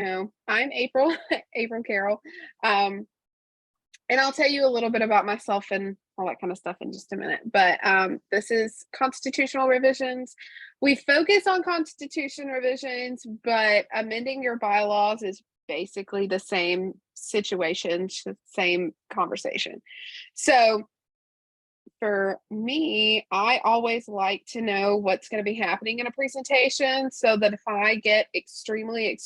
I'm April, April Carroll. Um, and I'll tell you a little bit about myself and all that kind of stuff in just a minute. But this is constitutional revisions. We focus on constitution revisions, but amending your bylaws is basically the same situation, same conversation. So for me, I always like to know what's going to be happening in a presentation so that if I get extremely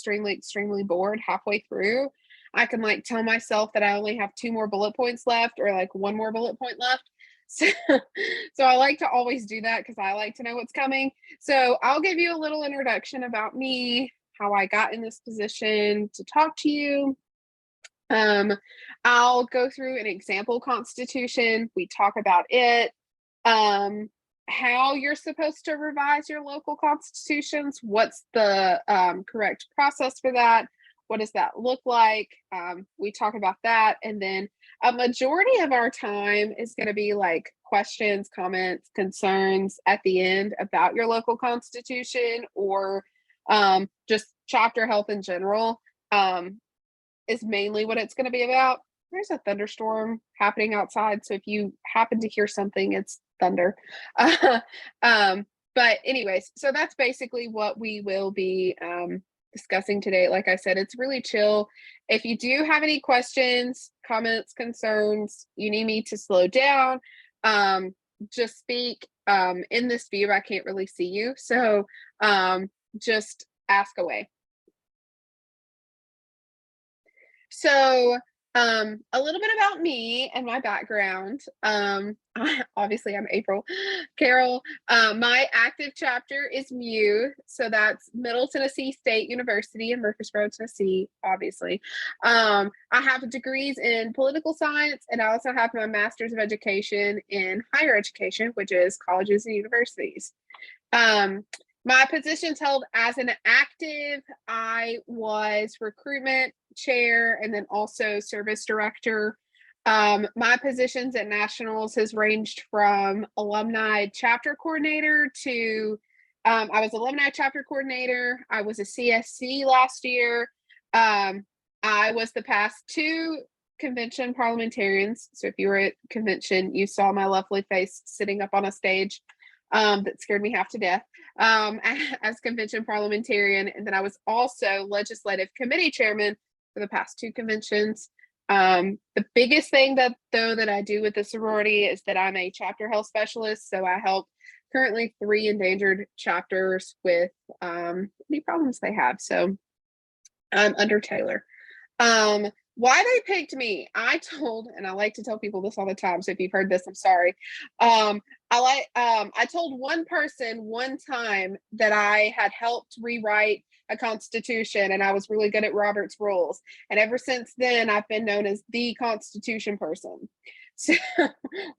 bored halfway through, I can like tell myself that I only have 2 more bullet points left or like 1 more bullet point left. So, so I like to always do that because I like to know what's coming. So I'll give you a little introduction about me, how I got in this position to talk to you. I'll go through an example constitution. We talk about it, how you're supposed to revise your local constitutions, what's the correct process for that, what does that look like? We talk about that, and then a majority of our time is going to be like questions, comments, concerns at the end about your local constitution or just chapter health in general. Is mainly what it's going to be about. There's a thunderstorm happening outside, so if you happen to hear something, it's thunder. But anyways, so that's basically what we will be discussing today. Like I said, it's really chill. If you do have any questions, comments, concerns, you need me to slow down, just speak. In this view, I can't really see you, so just ask away. So a little bit about me and my background. Obviously, I'm April Carroll. My active chapter is MU, so that's Middle Tennessee State University in Murfreesboro, Tennessee, obviously. I have degrees in political science, and I also have my Master's of Education in Higher Education, which is colleges and universities. My positions held as an active, I was recruitment chair and then also service director. My positions at Nationals has ranged from alumni chapter coordinator to I was alumni chapter coordinator. I was a CSC last year. I was the past 2 convention parliamentarians. So if you were at convention, you saw my lovely face sitting up on a stage. That scared me half to death as convention parliamentarian. And then I was also legislative committee chairman for the past 2 conventions. The biggest thing that I do with the sorority is that I'm a chapter health specialist. So I help currently 3 endangered chapters with any problems they have. So I'm under Taylor. Why they picked me, I like to tell people this all the time, so if you've heard this, I'm sorry. I told one person one time that I had helped rewrite a constitution and I was really good at Robert's rules. And ever since then, I've been known as the Constitution person. So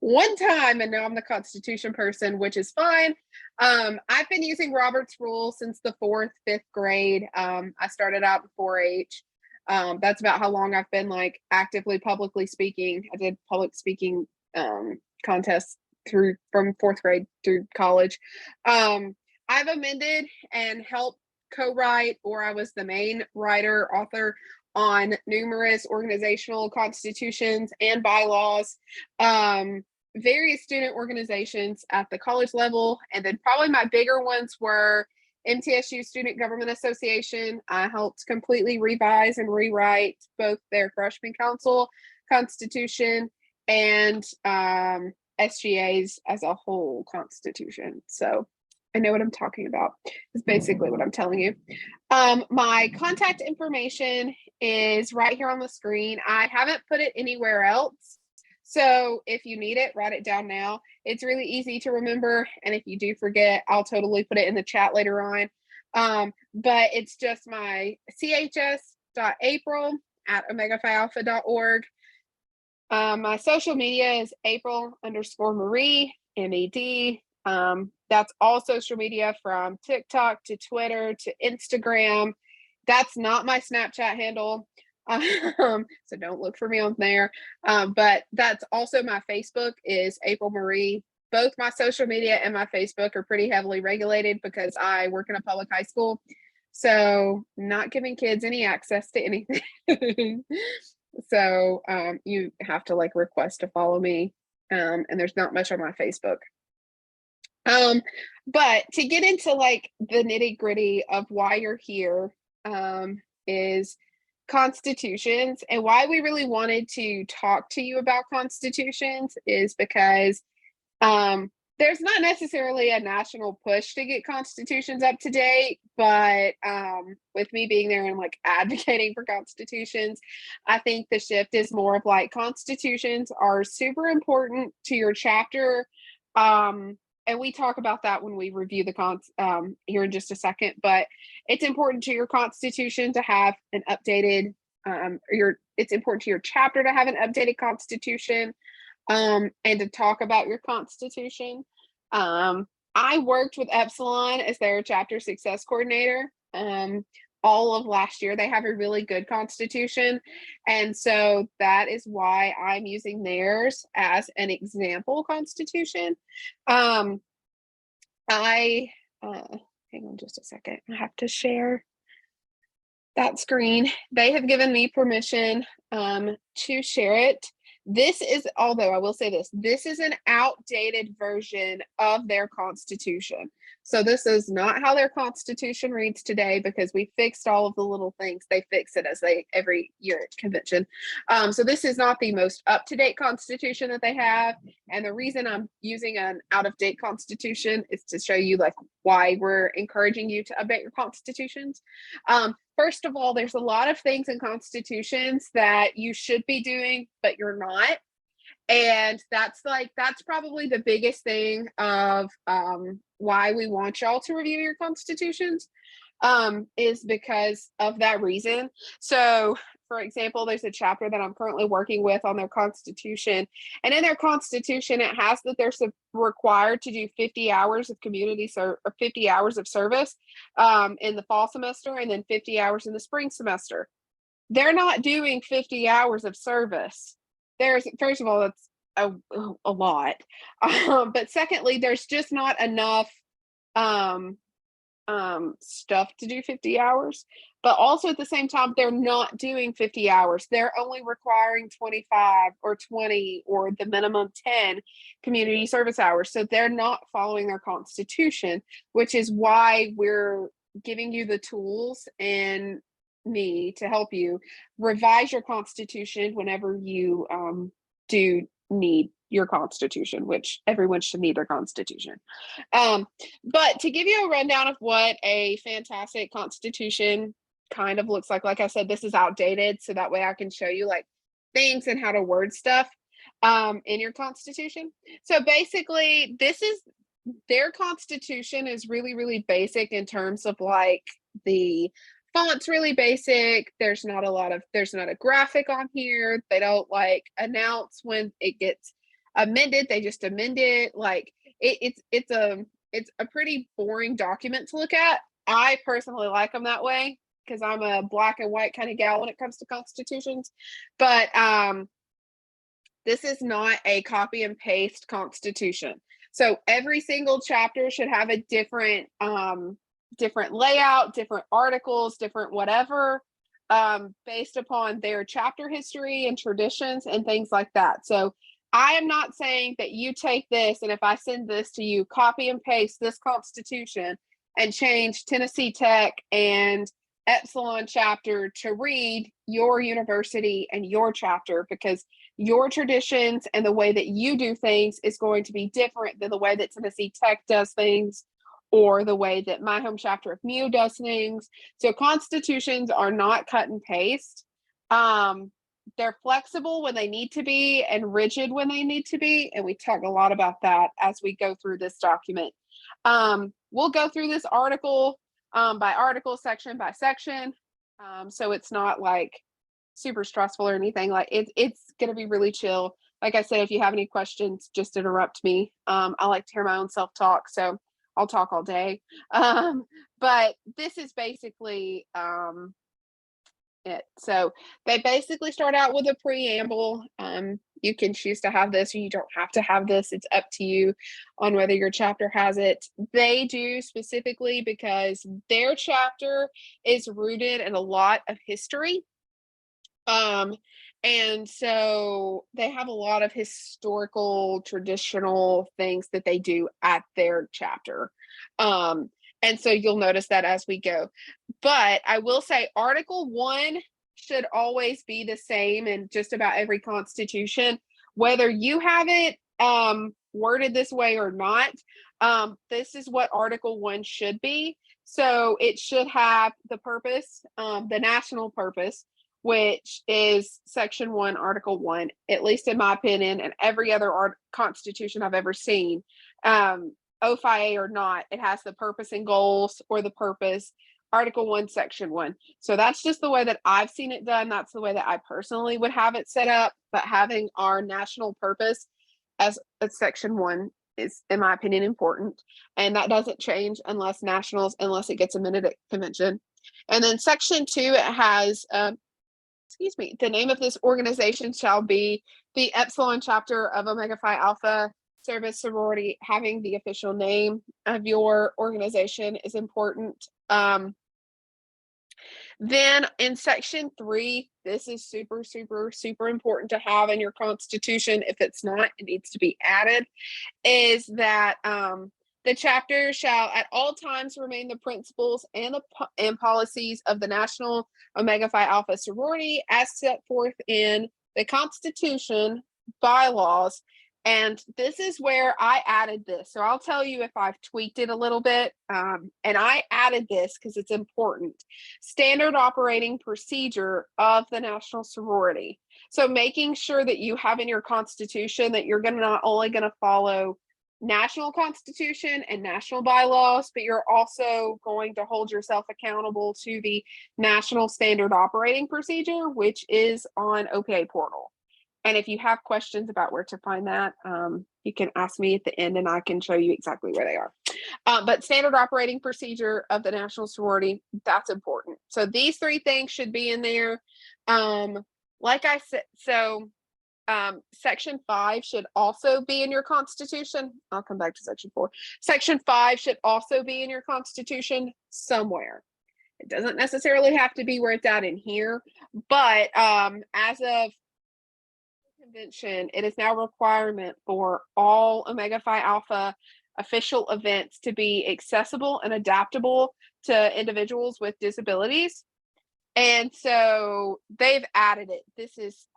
one time, and now I'm the Constitution person, which is fine. I've been using Robert's rules since the 4th, 5th grade. I started out in 4-H. That's about how long I've been like actively publicly speaking. I did public speaking contests from 4th grade through college. I've amended and helped co-write, or I was the main writer, author on numerous organizational constitutions and bylaws, various student organizations at the college level. And then probably my bigger ones were MTSU Student Government Association. I helped completely revise and rewrite both their freshman council constitution and SGA's as a whole constitution. So I know what I'm talking about. Is basically what I'm telling you. My contact information is right here on the screen. I haven't put it anywhere else. So if you need it, write it down now. It's really easy to remember. And if you do forget, I'll totally put it in the chat later on. But it's just my chs.april@omegaphialpha.org. My social media is April_Marie, MED. That's all social media from TikTok to Twitter to Instagram. That's not my Snapchat handle. So don't look for me on there. But that's also my Facebook is April Marie. Both my social media and my Facebook are pretty heavily regulated because I work in a public high school. So not giving kids any access to anything. So you have to like request to follow me. And there's not much on my Facebook. But to get into like the nitty-gritty of why you're here, is constitutions, and why we really wanted to talk to you about constitutions is because there's not necessarily a national push to get constitutions up to date, but with me being there and like advocating for constitutions, I think the shift is more of like constitutions are super important to your chapter. And we talk about that when we review the cons here in just a second, but it's important to your constitution to have an updated, it's important to your chapter to have an updated constitution, and to talk about your constitution. I worked with Epsilon as their chapter success coordinator. All of last year, they have a really good constitution. And so that is why I'm using theirs as an example constitution. Hang on just a second. I have to share that screen. They have given me permission to share it. This is, although I will say this is an outdated version of their constitution. So this is not how their constitution reads today, because we fixed all of the little things. They fix it as every year at convention. So this is not the most up-to-date constitution that they have. And the reason I'm using an out-of-date constitution is to show you like why we're encouraging you to update your constitutions. First of all, there's a lot of things in constitutions that you should be doing, but you're not. And that's probably the biggest thing of why we want y'all to review your constitutions, is because of that reason. So, for example, there's a chapter that I'm currently working with on their constitution. And in their constitution, it has that they're required to do 50 hours of community or 50 hours of service in the fall semester, and then 50 hours in the spring semester. They're not doing 50 hours of service. First of all, that's a lot. But secondly, there's just not enough stuff to do 50 hours. But also at the same time, they're not doing 50 hours. They're only requiring 25 or 20 or the minimum 10 community service hours. So they're not following their constitution, which is why we're giving you the tools and me to help you revise your constitution whenever you do need your constitution, which everyone should need their constitution. But to give you a rundown of what a fantastic constitution kind of looks like I said, this is outdated, so that way I can show you like things and how to word stuff in your constitution. So basically, their constitution is really, really basic in terms of like the font's really basic. There's not a graphic on here. They don't like announce when it gets amended. They just amend it. Like it's a pretty boring document to look at. I personally like them that way because I'm a black and white kind of gal when it comes to constitutions. But this is not a copy and paste constitution. So every single chapter should have a different layout, different articles, different whatever, based upon their chapter history and traditions and things like that. So I am not saying that you take this and if I send this to you, copy and paste this constitution and change Tennessee Tech and Epsilon chapter to read your university and your chapter, because your traditions and the way that you do things is going to be different than the way that Tennessee Tech does things or the way that my home chapter of MU does things. So constitutions are not cut and paste. They're flexible when they need to be and rigid when they need to be. And we talk a lot about that as we go through this document. We'll go through this article by article, section by section. So it's not like super stressful or anything. Like it's going to be really chill. Like I said, if you have any questions, just interrupt me. I like to hear my own self talk, so I'll talk all day. But this is basically it. So they basically start out with a preamble. You can choose to have this or you don't have to have this. It's up to you on whether your chapter has it. They do specifically because their chapter is rooted in a lot of history. And so they have a lot of historical, traditional things that they do at their chapter. And so you'll notice that as we go. But I will say Article 1 should always be the same in just about every constitution, whether you have it worded this way or not. This is what Article 1 should be. So it should have the purpose, the national purpose, which is Section 1, Article 1, at least in my opinion, and every other constitution I've ever seen, OFIA or not, it has the purpose and goals or the purpose, Article 1, Section 1. So that's just the way that I've seen it done. That's the way that I personally would have it set up. But having our national purpose as a Section 1 is, in my opinion, important. And that doesn't change unless it gets amended at convention. And then Section 2, it has the name of this organization shall be the Epsilon chapter of Omega Phi Alpha Service Sorority. Having the official name of your organization is important. Then in Section 3, this is super, super, super important to have in your constitution. If it's not, it needs to be added, is that the chapter shall at all times remain the principles and policies of the National Omega Phi Alpha Sorority as set forth in the Constitution, bylaws. And this is where I added this. So I'll tell you if I've tweaked it a little bit. And I added this because it's important. Standard operating procedure of the National Sorority. So making sure that you have in your Constitution that you're not only going to follow national constitution and national bylaws, but you're also going to hold yourself accountable to the National Standard Operating Procedure, which is on OPA portal. And if you have questions about where to find that, you can ask me at the end and I can show you exactly where they are. But Standard Operating Procedure of the National Sorority, that's important. So these 3 things should be in there. Like I said, so Section 5 should also be in your Constitution. I'll come back to Section 4. Section 5 should also be in your Constitution somewhere. It doesn't necessarily have to be where it's at in here, but as of convention, it is now a requirement for all Omega Phi Alpha official events to be accessible and adaptable to individuals with disabilities. And so they've added it.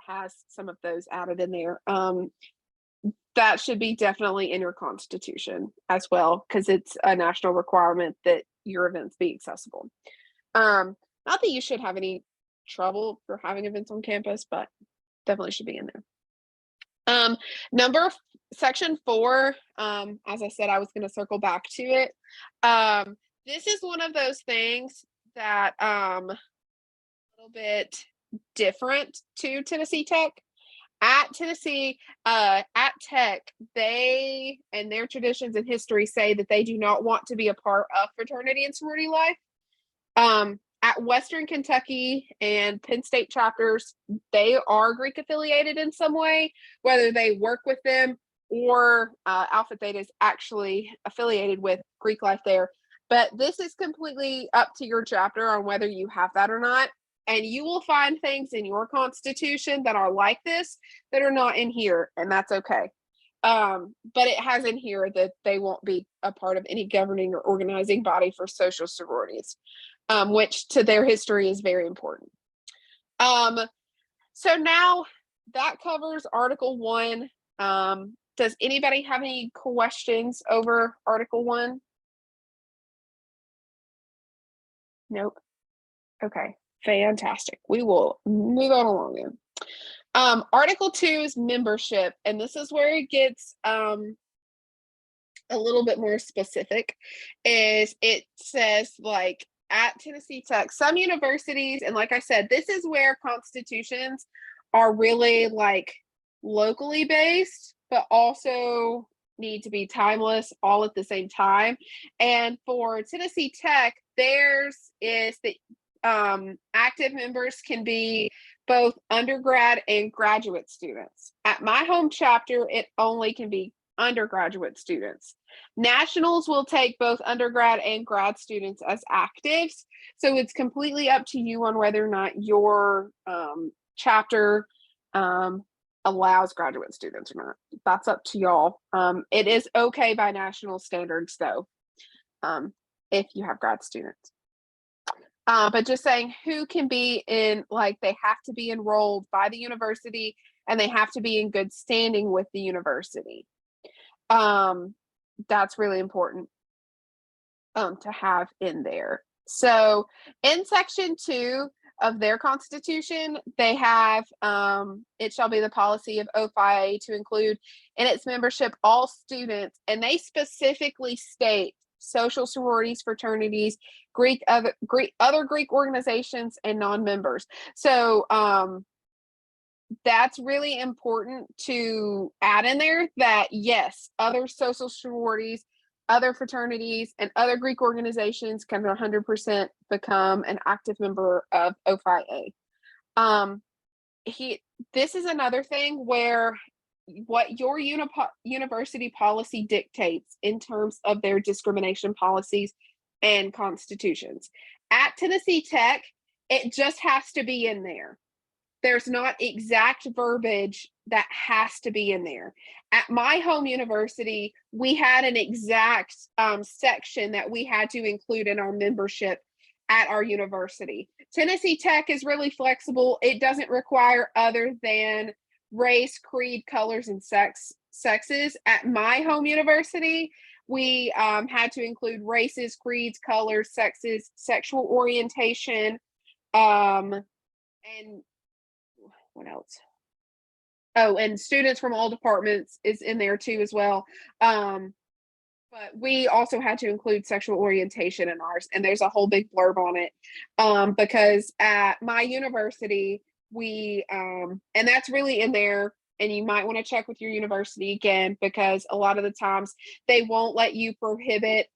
Has some of those added in there. That should be definitely in your Constitution as well, because it's a national requirement that your events be accessible. Not that you should have any trouble for having events on campus, but definitely should be in there. Section 4, as I said, I was going to circle back to it. This is one of those things that a little bit different to Tennessee Tech. At Tennessee, at Tech, they and their traditions and history say that they do not want to be a part of fraternity and sorority life. At Western Kentucky and Penn State chapters, they are Greek affiliated in some way, whether they work with them or Alpha Theta is actually affiliated with Greek life there. But this is completely up to your chapter on whether you have that or not. And you will find things in your Constitution that are like this that are not in here, and that's okay. But it has in here that they won't be a part of any governing or organizing body for social sororities, which to their history is very important. So now that covers Article 1. Does anybody have any questions over Article 1? Nope. Okay, fantastic. We will move on along then. Article 2 is membership, and this is where it gets a little bit more specific. Is it says, like, at Tennessee Tech, some universities, and like I said, this is where constitutions are really like locally based, but also need to be timeless all at the same time. And for Tennessee Tech, theirs is that active members can be both undergrad and graduate students. At my home chapter, it only can be undergraduate students. Nationals will take both undergrad and grad students as actives. So it's completely up to you on whether or not your chapter allows graduate students or not. That's up to y'all. It is okay by national standards though, if you have grad students. But just saying who can be in, like, they have to be enrolled by the university and they have to be in good standing with the university. That's really important to have in there. So in section 2 of their constitution, they have, it shall be the policy of OFIA to include in its membership all students, and they specifically state social sororities, fraternities, other Greek organizations, and non-members. So that's really important to add in there, that yes, other social sororities, other fraternities, and other Greek organizations can 100% become an active member of OFIA. This is another thing where what your university policy dictates in terms of their discrimination policies and constitutions. At Tennessee Tech, it just has to be in there. There's not exact verbiage that has to be in there. At my home university, we had an exact section that we had to include in our membership at our university. Tennessee Tech is really flexible. It doesn't require other than race, creed, colors, and sexes. At my home university, we had to include races, creeds, colors, sexes, sexual orientation, and what else? Oh, and students from all departments is in there too as well. But we also had to include sexual orientation in ours, and there's a whole big blurb on it, because at my university, we and that's really in there, and you might want to check with your university again, because a lot of the times they won't let you prohibit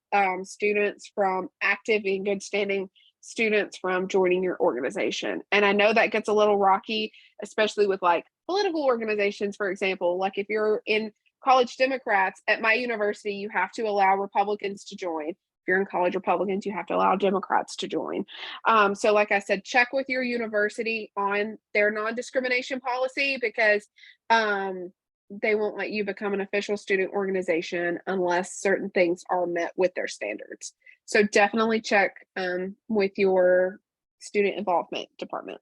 students from active and good standing students from joining your organization. And I know that gets a little rocky, especially with like political organizations, for example. Like if you're in college Democrats at my university, you have to allow Republicans to join. If you're in college Republicans, you have to allow Democrats to join. So like I said, check with your university on their non-discrimination policy, because they won't let you become an official student organization unless certain things are met with their standards. So definitely check with your student involvement department.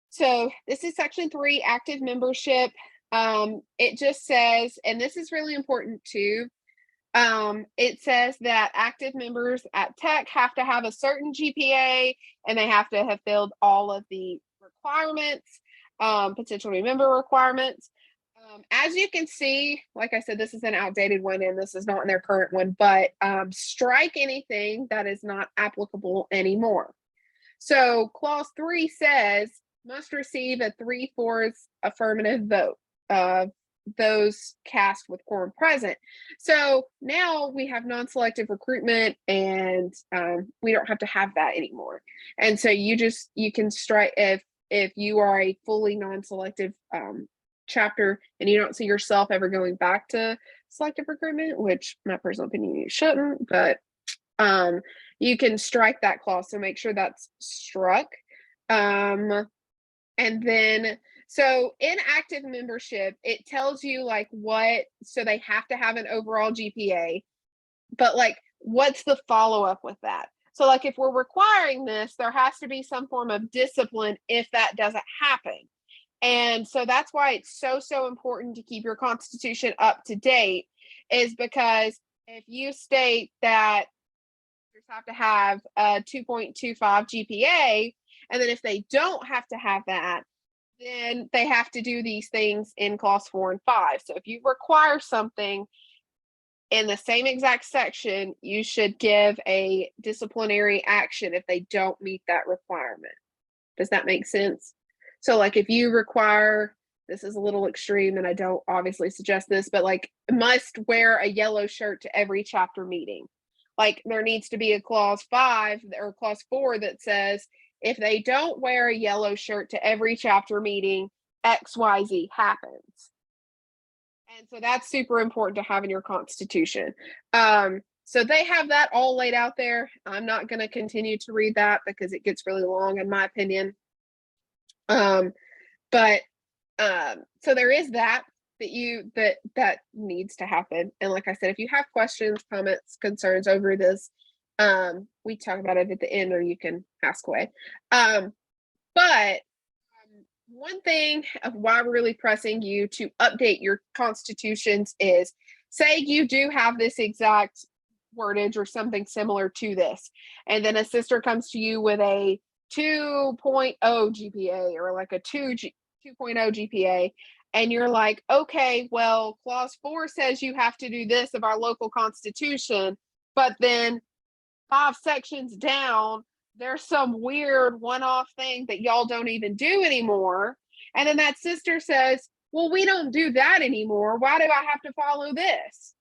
So this is section 3, active membership. It just says, and this is really important too, it says that active members at Tech have to have a certain GPA, and they have to have filled all of the requirements, potential member requirements. As you can see, like I said, this is an outdated one and this is not in their current one, but strike anything that is not applicable anymore. So clause 3 says must receive a 3/4 affirmative vote of those cast with quorum present. So now we have non-selective recruitment, and we don't have to have that anymore. And so you can strike if you are a fully non-selective chapter and you don't see yourself ever going back to selective recruitment, which my personal opinion, you shouldn't, but you can strike that clause. So make sure that's struck. And then, so in active membership, it tells you like so they have to have an overall GPA, but like, what's the follow-up with that? So like, if we're requiring this, there has to be some form of discipline if that doesn't happen. And so that's why it's so important to keep your constitution up to date, is because if you state that you have to have a 2.25 GPA, and then if they don't have to have that, then they have to do these things in clause 4 and 5. So if you require something in the same exact section, you should give a disciplinary action if they don't meet that requirement. Does that make sense? So like if you require, this is a little extreme and I don't obviously suggest this, but like must wear a yellow shirt to every chapter meeting. like there needs to be a clause 5 or clause 4 that says if they don't wear a yellow shirt to every chapter meeting, XYZ happens. And so that's super important to have in your constitution. So they have that all laid out there. I'm not going to continue to read that because it gets really long, in my opinion. But so there is that that needs to happen. And like I said, if you have questions, comments, concerns over this, we talk about it at the end, or you can ask away. But one thing of why we're really pressing you to update your constitutions is, say you do have this exact wordage or something similar to this, and then a sister comes to you with a 2.0 GPA or like a 2.0 GPA, and you're like, okay, well, clause 4 says you have to do this of our local constitution, but then 5 sections down, there's some weird one-off thing that y'all don't even do anymore. And then that sister says, well, we don't do that anymore. Why do I have to follow this?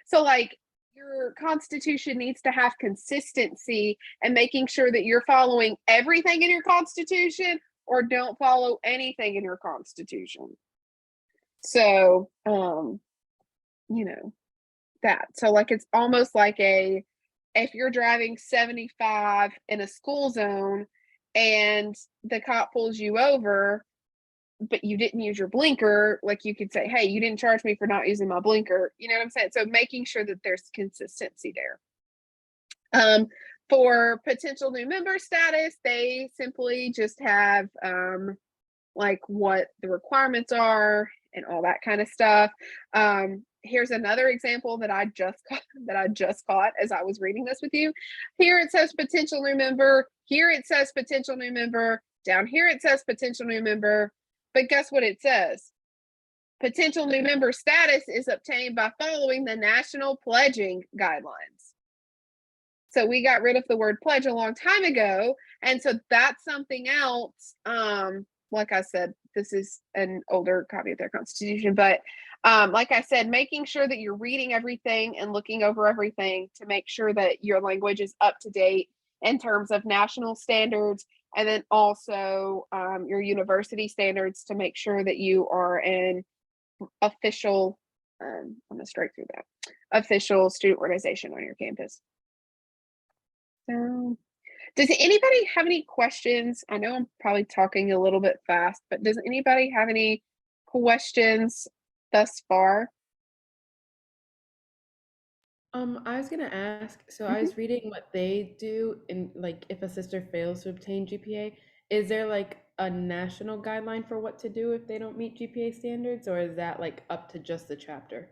So like your constitution needs to have consistency and making sure that you're following everything in your constitution or don't follow anything in your constitution. So, that. So like, it's almost like if you're driving 75 in a school zone and the cop pulls you over, but you didn't use your blinker, like you could say, hey, you didn't charge me for not using my blinker. You know what I'm saying? So making sure that there's consistency there. For potential new member status, they simply just have like what the requirements are and all that kind of stuff. Here's another example that I just caught as I was reading this with you. Here it says potential new member. Here it says potential new member. Down here it says potential new member. But guess what it says? Potential new member status is obtained by following the national pledging guidelines. So we got rid of the word pledge a long time ago. And so that's something else. Like I said, this is an older copy of their constitution, but like I said, making sure that you're reading everything and looking over everything to make sure that your language is up to date in terms of national standards, and then also your university standards to make sure that you are an official, I'm gonna strike through that, official student organization on your campus. So, does anybody have any questions? I know I'm probably talking a little bit fast, but does anybody have any questions thus far? I was gonna ask, so I Mhm. was reading what they do in like if a sister fails to obtain GPA, is there like a national guideline for what to do if they don't meet GPA standards, or is that like up to just the chapter?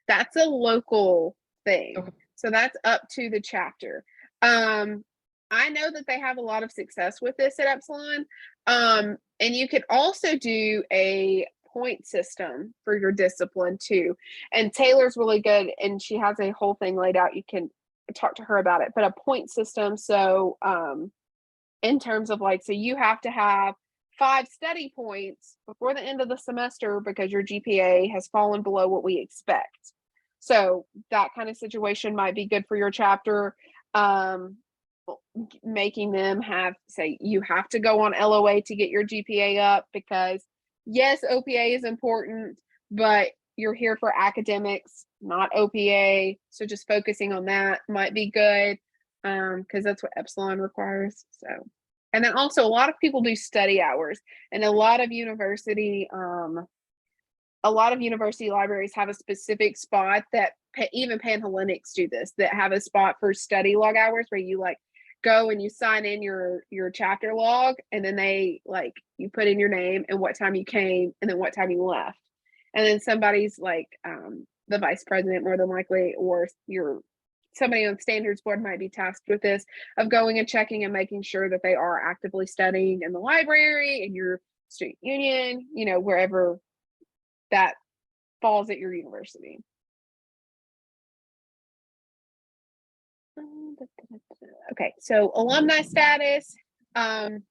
That's a local thing. Okay. So that's up to the chapter. Um, I know that they have a lot of success with this at Epsilon. And you could also do a point system for your discipline too. And Taylor's really good, and she has a whole thing laid out. You can talk to her about it, but a point system. So, in terms of like, so you have to have 5 study points before the end of the semester because your GPA has fallen below what we expect. So that kind of situation might be good for your chapter. Um, Making them have, say, you have to go on LOA to get your GPA up because yes, OPA is important, but you're here for academics, not OPA. So just focusing on that might be good because that's what Epsilon requires. So, and then also a lot of people do study hours, and a lot of university libraries have a specific spot that even Panhellenics do this, that have a spot for study log hours where you like go and you sign in your chapter log, and then they like you put in your name and what time you came and then what time you left, and then somebody's like the vice president more than likely, or your somebody on standards board might be tasked with this, of going and checking and making sure that they are actively studying in the library, in your student union, wherever that falls at your university. Okay, so alumni status, and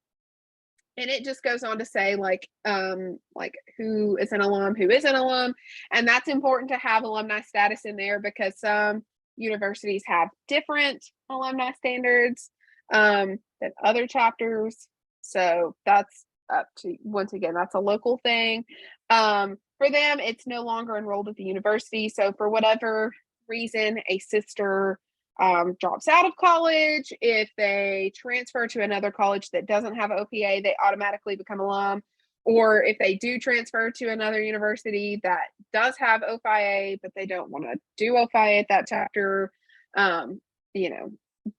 it just goes on to say like who is an alum, who isn't an alum, and that's important to have alumni status in there because some universities have different alumni standards than other chapters. So that's up to, once again, that's a local thing. For them, it's no longer enrolled at the university. So for whatever reason, a sister drops out of college, if they transfer to another college that doesn't have OPA, they automatically become alum. Or if they do transfer to another university that does have OPIA, but they don't want to do OPIA at that chapter, you know,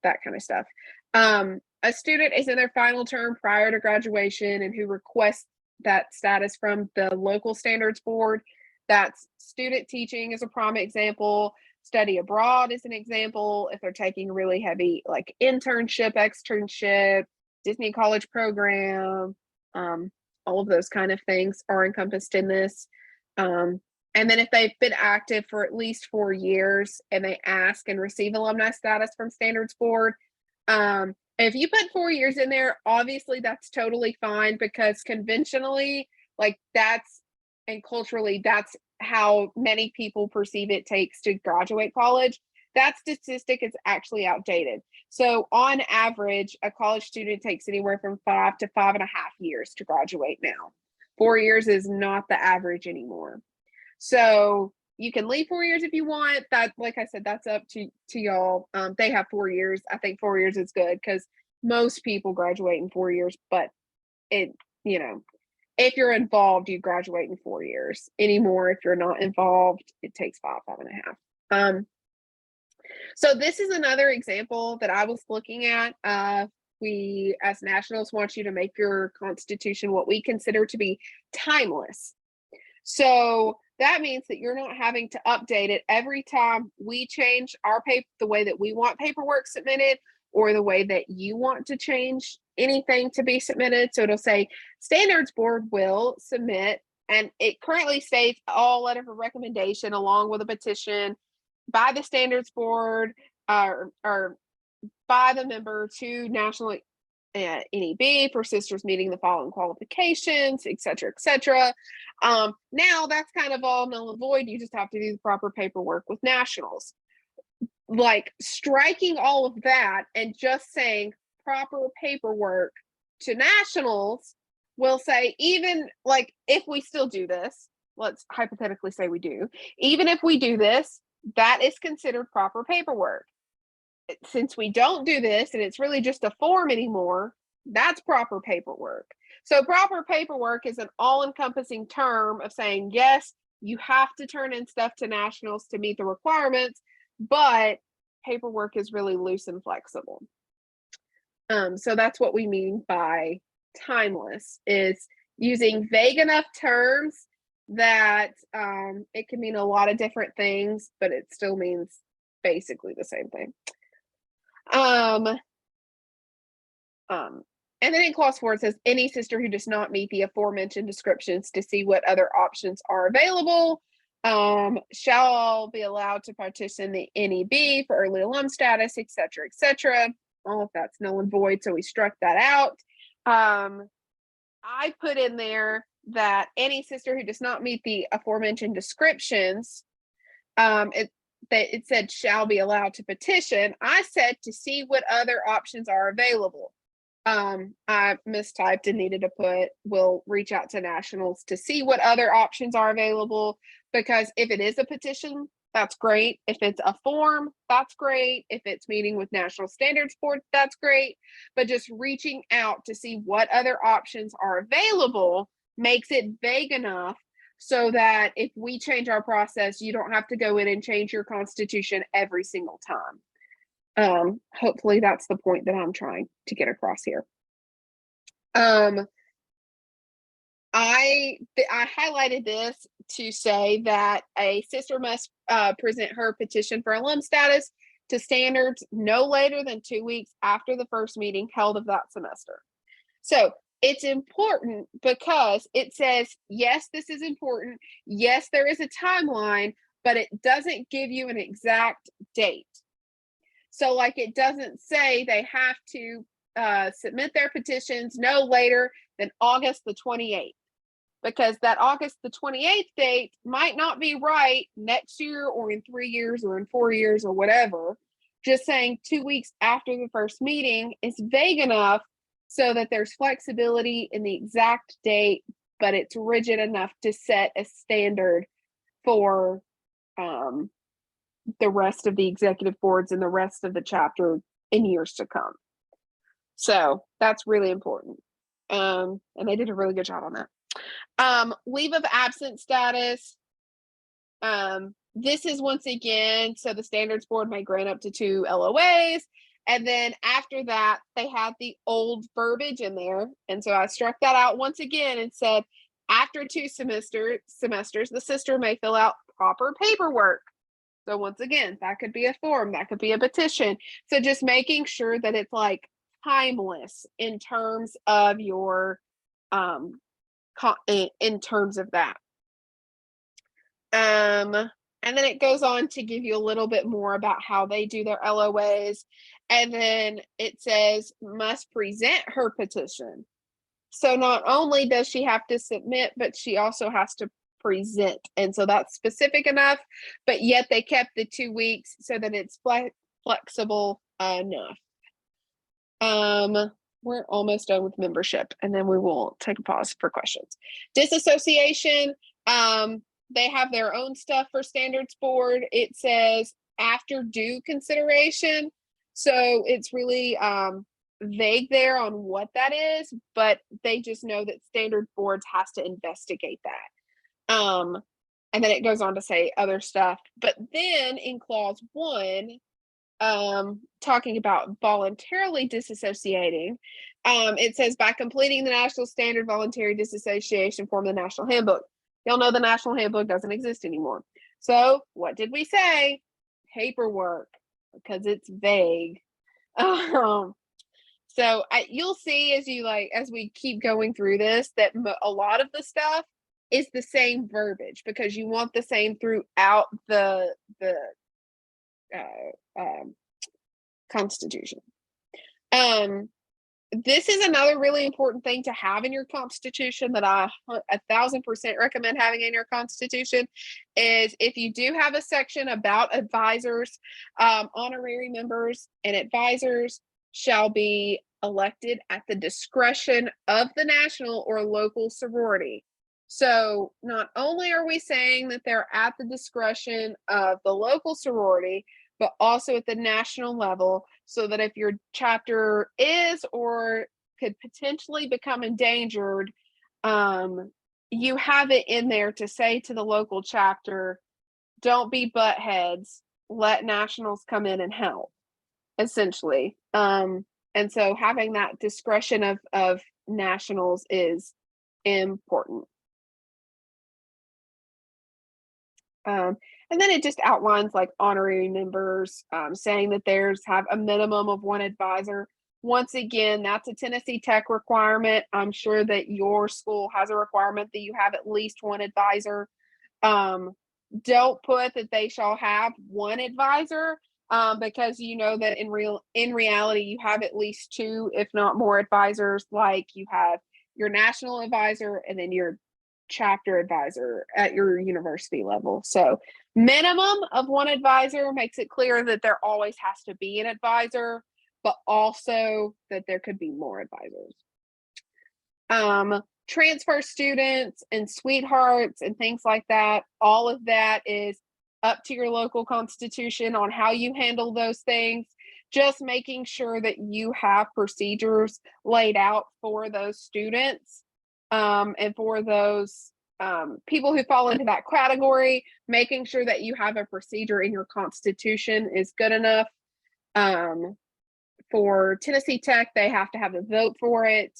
that kind of stuff. A student is in their final term prior to graduation and who requests that status from the local standards board. That's student teaching is a prime example. Study abroad is an example. If they're taking really heavy like internship, externship, Disney college program, all of those kind of things are encompassed in this. And then if they've been active for at least 4 years and they ask and receive alumni status from standards board, if you put 4 years in there, obviously that's totally fine, because conventionally, like that's, and culturally, that's how many people perceive it takes to graduate college. That statistic is actually outdated. So on average, a college student takes anywhere from 5 to 5.5 years to graduate now. 4 years is not the average anymore. So you can leave 4 years if you want. That, like I said, that's up to y'all. They have 4 years. I think 4 years is good because most people graduate in 4 years, but it, you know, if you're involved, you graduate in 4 years. Anymore, if you're not involved, it takes 5.5. So this is another example that I was looking at. We as nationals want you to make your constitution what we consider to be timeless. So that means that you're not having to update it every time we change our paper, the way that we want paperwork submitted, or the way that you want to change anything to be submitted. So it'll say standards board will submit, and it currently states all letter of recommendation along with a petition by the standards board or by the member to national NEB for sisters meeting the following qualifications, et cetera, et cetera. Now that's kind of all null and void. You just have to do the proper paperwork with nationals. Like striking all of that and just saying proper paperwork to nationals will say, even like if we still do this, let's hypothetically say we do, even if we do this, that is considered proper paperwork. Since we don't do this and it's really just a form anymore, that's proper paperwork. So proper paperwork is an all-encompassing term of saying, yes, you have to turn in stuff to nationals to meet the requirements, but paperwork is really loose and flexible. So that's what we mean by timeless, is using vague enough terms that it can mean a lot of different things, but it still means basically the same thing. And then in clause 4, it says any sister who does not meet the aforementioned descriptions to see what other options are available shall be allowed to partition the NEB for early alum status, et cetera, et cetera. All of that's null and void, so we struck that out. I put in there that any sister who does not meet the aforementioned descriptions, it said shall be allowed to petition. I said to see what other options are available. I mistyped and needed to put will reach out to nationals to see what other options are available, because if it is a petition, that's great. If it's a form, that's great. If it's meeting with National Standards Board, that's great. But just reaching out to see what other options are available makes it vague enough so that if we change our process, you don't have to go in and change your constitution every single time. Hopefully that's the point that I'm trying to get across here. I highlighted this to say that a sister must present her petition for alum status to standards no later than 2 weeks after the first meeting held of that semester. So it's important because it says, yes, this is important. Yes, there is a timeline, but it doesn't give you an exact date. So like it doesn't say they have to submit their petitions no later than August the 28th. because that August the 28th date might not be right next year or in 3 years or in 4 years or whatever. Just saying 2 weeks after the first meeting is vague enough so that there's flexibility in the exact date, but it's rigid enough to set a standard for the rest of the executive boards and the rest of the chapter in years to come. So that's really important. And they did a really good job on that. Leave of absence status. This is once again, so the standards board may grant up to 2 LOAs. And then after that, they had the old verbiage in there. And so I struck that out once again and said, after 2 semesters, the sister may fill out proper paperwork. So once again, that could be a form, that could be a petition. So just making sure that it's like timeless in terms of your in terms of that. And then it goes on to give you a little bit more about how they do their LOAs. And then it says must present her petition. So not only does she have to submit, but she also has to present. And so that's specific enough, but yet they kept the 2 weeks so that it's flexible enough. We're almost done with membership, and then we will take a pause for questions. Disassociation, they have their own stuff for standards board. It says after due consideration. So it's really vague there on what that is, but they just know that standard boards has to investigate that. And then it goes on to say other stuff. But then in clause 1, talking about voluntarily disassociating, it says by completing the national standard voluntary disassociation form of the national handbook. You'll know the national handbook doesn't exist anymore. So what did we say? Paperwork, because it's vague. So you'll see as we keep going through this that a lot of the stuff is the same verbiage because you want the same throughout the Constitution. This is another really important thing to have in your Constitution that I 1,000% recommend having in your Constitution is if you do have a section about advisors, honorary members and advisors shall be elected at the discretion of the national or local sorority. So not only are we saying that they're at the discretion of the local sorority, but also at the national level, so that if your chapter is or could potentially become endangered, you have it in there to say to the local chapter, don't be butt heads, let nationals come in and help, essentially. And so having that discretion of nationals is important. And then it just outlines like honorary members, saying that there's have a minimum of 1 advisor. Once again, that's a Tennessee Tech requirement. I'm sure that your school has a requirement that you have at least 1 advisor. Don't put that they shall have 1 advisor, because you know that in reality you have at least 2, if not more advisors. Like you have your national advisor and then your chapter advisor at your university level. So minimum of 1 advisor makes it clear that there always has to be an advisor, but also that there could be more advisors. Transfer students and sweethearts and things like that, all of that is up to your local constitution on how you handle those things. Just making sure that you have procedures laid out for those students, and for those people who fall into that category, making sure that you have a procedure in your constitution is good enough. For Tennessee Tech, they have to have a vote for it,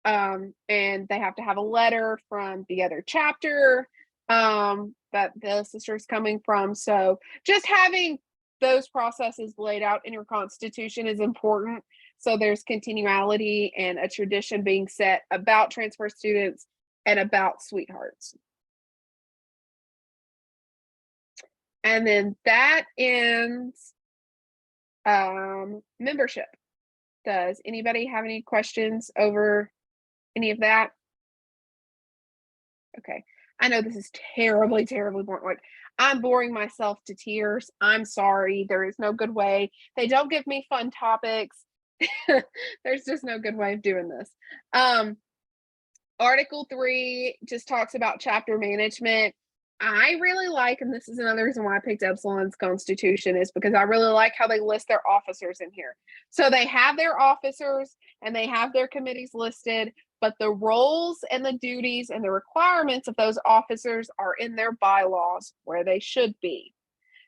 and they have to have a letter from the other chapter that the sister's coming from. So just having those processes laid out in your constitution is important. So there's continuality and a tradition being set about transfer students and about sweethearts. And then that ends membership. Does anybody have any questions over any of that? Okay. I know this is terribly, terribly boring. Like, I'm boring myself to tears. I'm sorry. There is no good way. They don't give me fun topics. There's just no good way of doing this. Um, Article 3 just talks about chapter management. I really like, and this is another reason why I picked Epsilon's Constitution, is because I really like how they list their officers in here. So they have their officers and they have their committees listed, but the roles and the duties and the requirements of those officers are in their bylaws where they should be.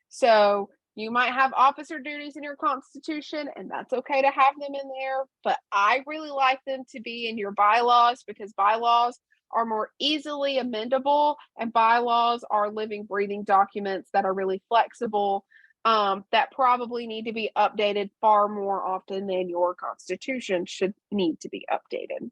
So you might have officer duties in your constitution, and that's okay to have them in there. But I really like them to be in your bylaws because bylaws are more easily amendable, and bylaws are living, breathing documents that are really flexible, that probably need to be updated far more often than your constitution should need to be updated.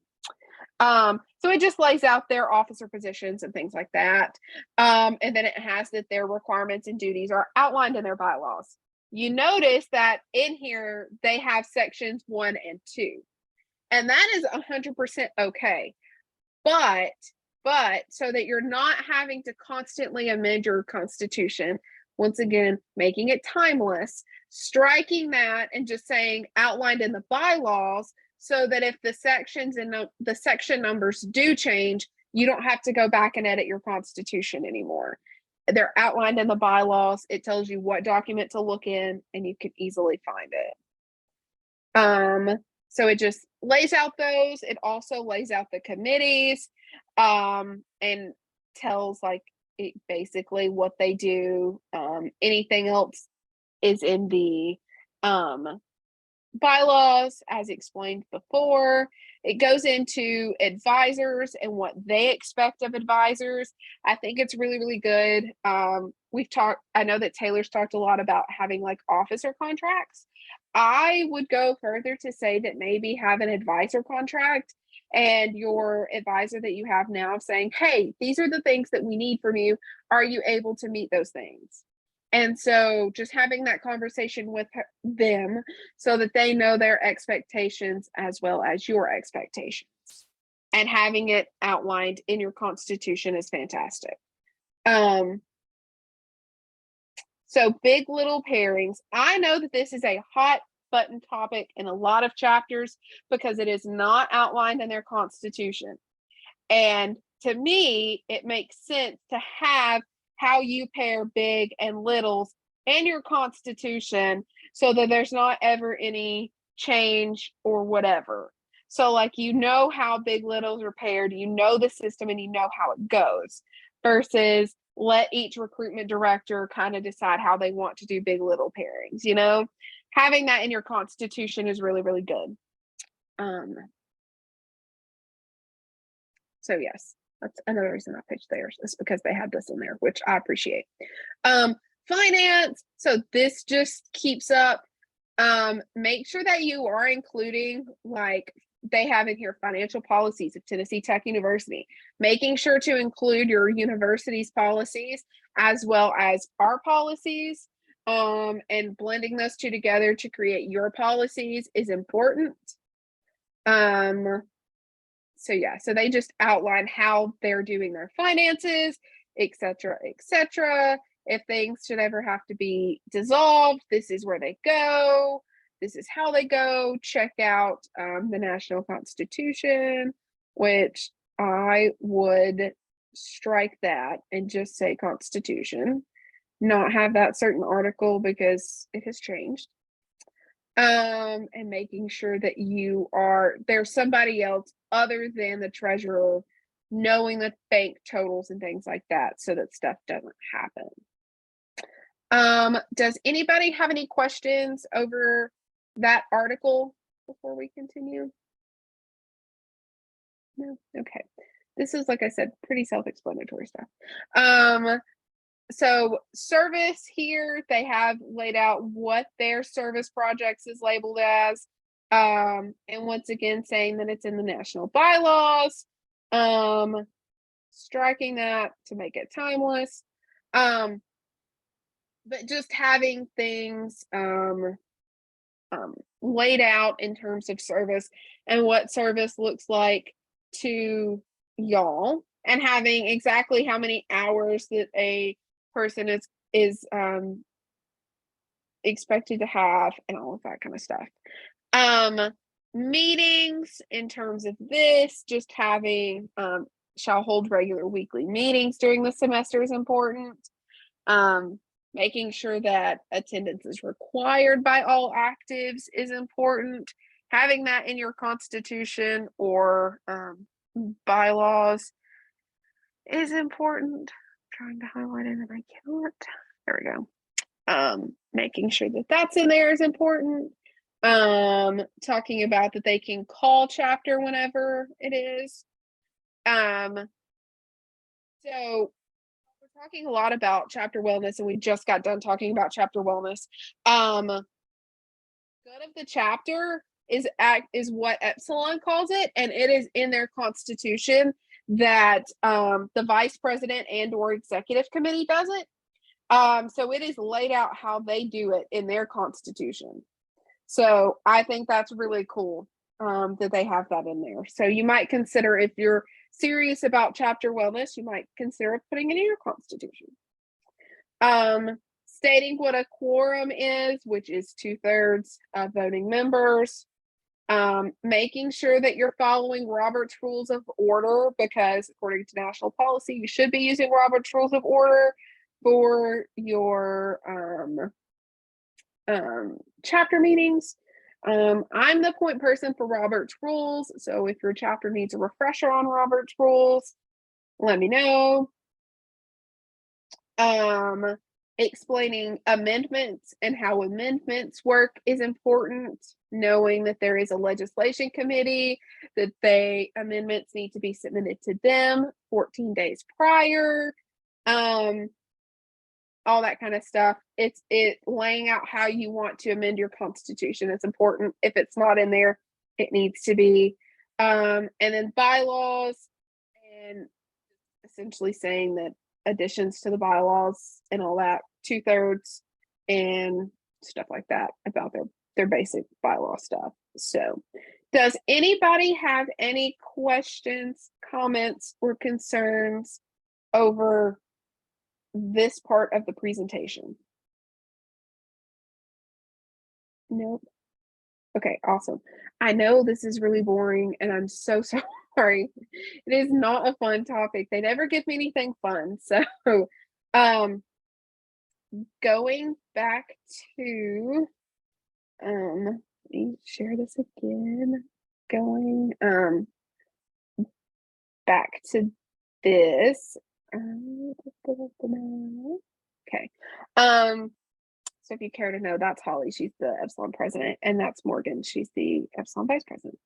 So it just lays out their officer positions and things like that. And then it has that their requirements and duties are outlined in their bylaws. You notice that in here, they have sections 1 and 2, and that is 100% okay. But so that you're not having to constantly amend your constitution, once again, making it timeless, striking that and just saying outlined in the bylaws, so that if the sections and the section numbers do change, you don't have to go back and edit your constitution anymore. They're outlined in the bylaws. It tells you what document to look in, and you can easily find it. So it just lays out those. It also lays out the committees, and tells like basically what they do. Anything else is in the bylaws, as explained before. It goes into advisors and what they expect of advisors. I think it's really, really good. I know that Taylor's talked a lot about having like officer contracts. I would go further to say that maybe have an advisor contract and your advisor that you have now saying, hey, these are the things that we need from you. Are you able to meet those things? And so just having that conversation with them so that they know their expectations as well as your expectations, and having it outlined in your constitution is fantastic. So big little pairings. I know that this is a hot button topic in a lot of chapters because it is not outlined in their constitution. And to me, it makes sense to have how you pair big and littles in your constitution so that there's not ever any change or whatever. So like, you know how big littles are paired, you know the system, and you know how it goes, versus let each recruitment director kind of decide how they want to do big little pairings. Having that in your constitution is really, really good. So yes, that's another reason I pitched theirs, is because they had this in there, which I appreciate. Finance. So this just keeps up. Make sure that you are including, like they have in here, financial policies of Tennessee Tech University, making sure to include your university's policies as well as our policies, and blending those two together to create your policies is important. So yeah, so they just outline how they're doing their finances, etc., etc. If things should ever have to be dissolved, this is where they go. This is how they go. Check out the National Constitution, which I would strike that and just say Constitution, not have that certain article because it has changed. And making sure that there's somebody else other than the treasurer knowing the bank totals and things like that, so that stuff doesn't happen. Does anybody have any questions over that article before we continue? No? Okay. This is, like I said, pretty self-explanatory stuff. So service here, they have laid out what their service projects is labeled as. And once again, saying that it's in the national bylaws, striking that to make it timeless. But just having things laid out in terms of service and what service looks like to y'all. and having exactly how many hours that a person is expected to have and all of that kind of stuff. Meetings in terms of this, just having shall hold regular weekly meetings during the semester is important. Making sure that attendance is required by all actives is important. Having that in your constitution or bylaws is important. I'm trying to highlight it and I cannot. There we go. Making sure that that's in there is important. Talking about that they can call chapter whenever it is. So we're talking a lot about chapter wellness, and we just got done talking about chapter wellness. Good of the chapter is what Epsilon calls it, and it is in their constitution that the vice president and or executive committee does it. So it is laid out how they do it in their constitution. So I think that's really cool that they have that in there. So you might consider, if you're serious about chapter wellness, you might consider putting it in your constitution. Stating what a quorum is, which is 2/3 of voting members. Making sure that you're following Robert's Rules of Order, because according to national policy, you should be using Robert's Rules of Order for your chapter meetings. I'm the point person for Robert's Rules, so if your chapter needs a refresher on Robert's Rules, let me know. Explaining amendments and how amendments work is important. Knowing that there is a legislation committee, that amendments need to be submitted to them 14 days prior. All that kind of stuff. It's laying out how you want to amend your constitution. It's important. If it's not in there, it needs to be. And then bylaws, and essentially saying that additions to the bylaws and all that, 2/3 and stuff like that about their basic bylaw stuff. So does anybody have any questions, comments, or concerns over this part of the presentation? Nope. Okay, awesome. I know this is really boring and I'm so sorry. It is not a fun topic. They never give me anything fun. So going back to let me share this again. Going back to this. Okay. So if you care to know, that's Holly. She's the Epsilon president, and that's Morgan. She's the Epsilon vice president.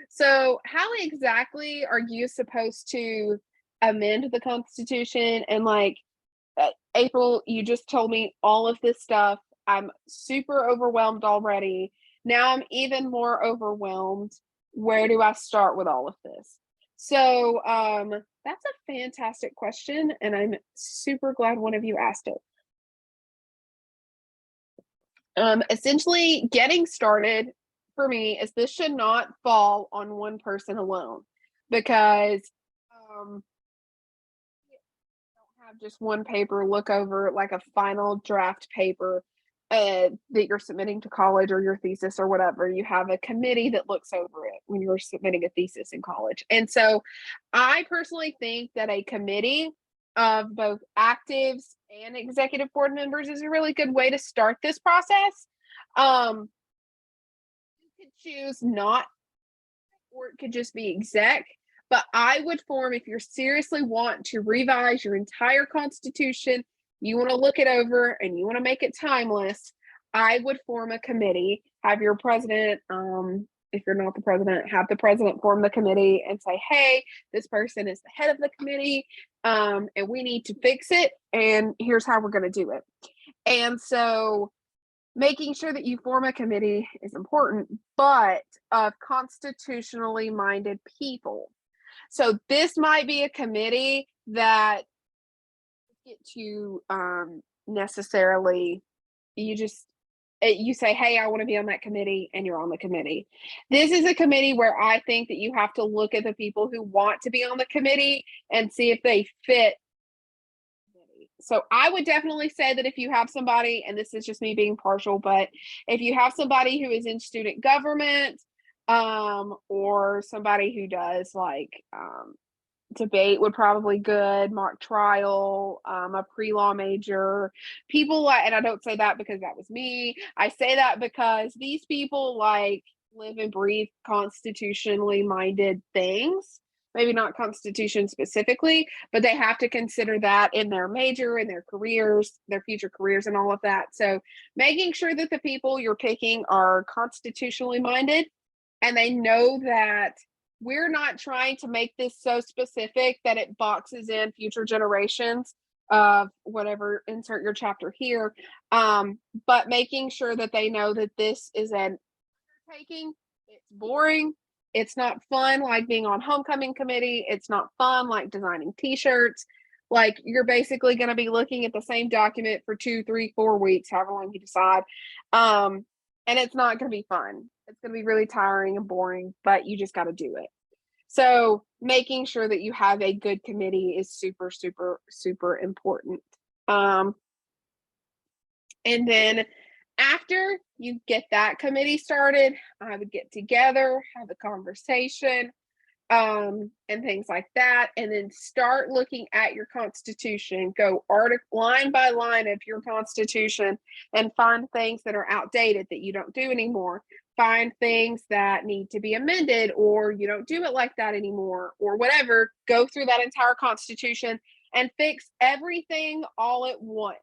So how exactly are you supposed to amend the Constitution? And like April, you just told me all of this stuff. I'm super overwhelmed already. Now I'm even more overwhelmed. Where do I start with all of this? So that's a fantastic question, and I'm super glad one of you asked it. Essentially, getting started for me is this should not fall on one person alone, because you don't have just one paper look over, like a final draft paper that you're submitting to college or your thesis or whatever. You have a committee that looks over it when you're submitting a thesis in college. And so I personally think that a committee of both actives and executive board members is a really good way to start this process. You could choose not, or it could just be exec, but I would form, if you're seriously want to revise your entire constitution, you want to look it over and you want to make it timeless, I would form a committee, have your president, if you're not the president, have the president form the committee and say, hey, this person is the head of the committee, and we need to fix it, and here's how we're going to do it. And so making sure that you form a committee is important, but of constitutionally minded people. So this might be a committee that get to necessarily, you just you say, hey, I want to be on that committee, and you're on the committee. This is a committee where I think that you have to look at the people who want to be on the committee and see if they fit. So I would definitely say that if you have somebody, and this is just me being partial, but if you have somebody who is in student government, or somebody who does like debate would probably good, mock trial, a pre-law major, people like, and I don't say that because that was me. I say that because these people like live and breathe constitutionally minded things. Maybe not constitution specifically, but they have to consider that in their major, in their careers, their future careers, and all of that. So making sure that the people you're picking are constitutionally minded and they know that we're not trying to make this so specific that it boxes in future generations of whatever, insert your chapter here, but making sure that they know that this is an undertaking. It's boring. It's not fun like being on homecoming committee. It's not fun like designing t-shirts. Like you're basically going to be looking at the same document for 2, 3, 4 weeks, however long you decide. And it's not going to be fun. It's going to be really tiring and boring, but you just got to do it. So making sure that you have a good committee is super, super, super important. And then after you get that committee started, I would get together, have a conversation, and things like that, and then start looking at your constitution. Go line by line of your constitution and find things that are outdated that you don't do anymore. Find things that need to be amended, or you don't do it like that anymore, or whatever. Go through that entire constitution and fix everything all at once.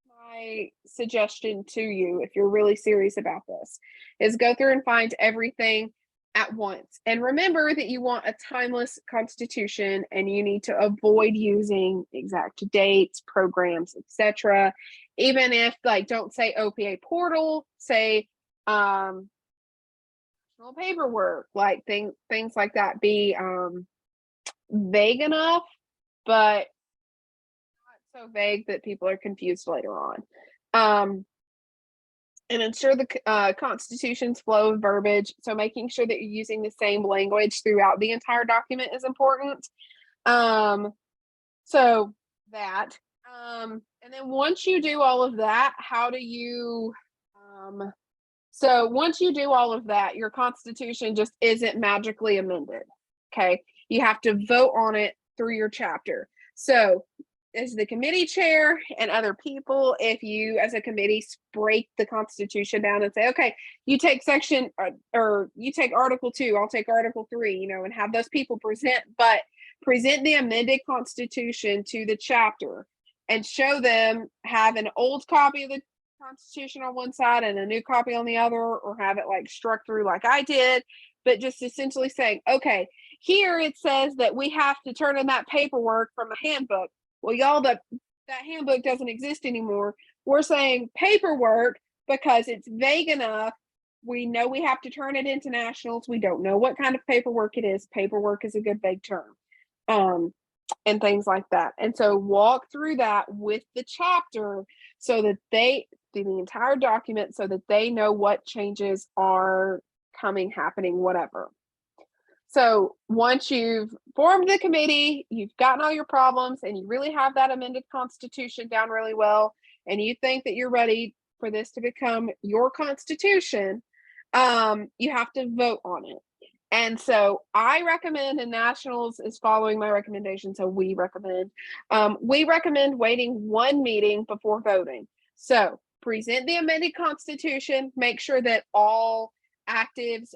My suggestion to you, if you're really serious about this, is go through and find everything at once. And remember that you want a timeless constitution, and you need to avoid using exact dates, programs, etc. Even if, like, don't say OPA portal, say paperwork, like things like that. Be vague enough, but so vague that people are confused later on. And ensure the Constitution's flow of verbiage. So making sure that you're using the same language throughout the entire document is important. So that. And then once you do all of that, how do you... so once you do all of that, your Constitution just isn't magically amended. Okay. You have to vote on it through your chapter. So as the committee chair and other people, if you as a committee break the Constitution down and say, okay, you take section or you take Article 2, I'll take Article 3, you know, and have those people present the amended Constitution to the chapter and show them, have an old copy of the Constitution on one side and a new copy on the other, or have it like struck through like I did, but just essentially saying, okay, here it says that we have to turn in that paperwork from the handbook. Well, y'all, that handbook doesn't exist anymore. We're saying paperwork because it's vague enough. We know we have to turn it into nationals. We don't know what kind of paperwork it is. Paperwork is a good vague term, and things like that. And so walk through that with the chapter so that through the entire document, so that they know what changes are coming, happening, whatever. So once you've formed the committee, you've gotten all your problems, and you really have that amended Constitution down really well, and you think that you're ready for this to become your Constitution, you have to vote on it. And so I recommend, and Nationals is following my recommendation, so we recommend waiting one meeting before voting. So present the amended Constitution, make sure that all actives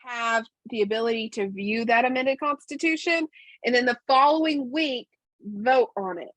have the ability to view that amended Constitution, and then the following week vote on it.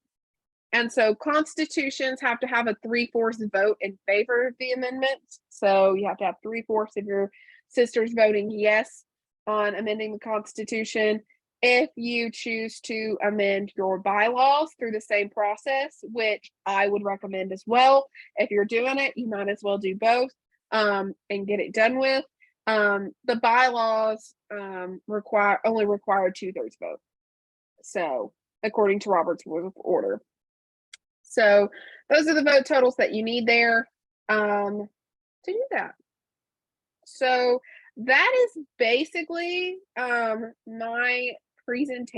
And so constitutions have to have a 3/4 vote in favor of the amendments. So you have to have 3/4 of your sisters voting yes on amending the Constitution. If you choose to amend your bylaws through the same process, which I would recommend as well, if you're doing it, you might as well do both and get it done with. The bylaws only require a 2/3 vote. So according to Robert's Rules of Order. So those are the vote totals that you need there. to do that. So that is basically my presentation.